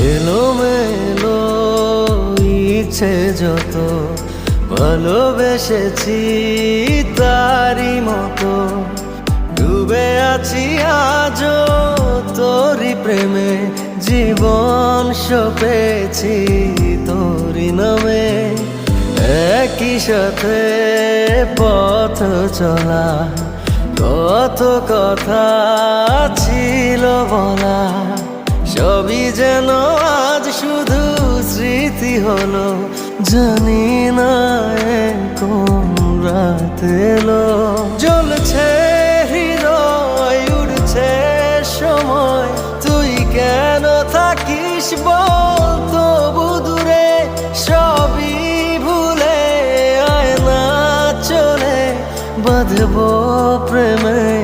এলোমেলো ইচ্ছে যত ভালোবেসেছি তারই মতো ডুবে আছি আজও তোরই প্রেমে জীবন সপেছি তোরই নামে একই সাথে পথ চলা কত কথা ছিল বলা সবই যেন আজ শুধু স্মৃতি হলো জানি না কোন রাত এলো জ্বলছে হৃদয় উড়ছে সময় তুই কেন থাকিস বল তবু দূরে সবই ভুলে আয় না চলে বাঁধবো প্রেমে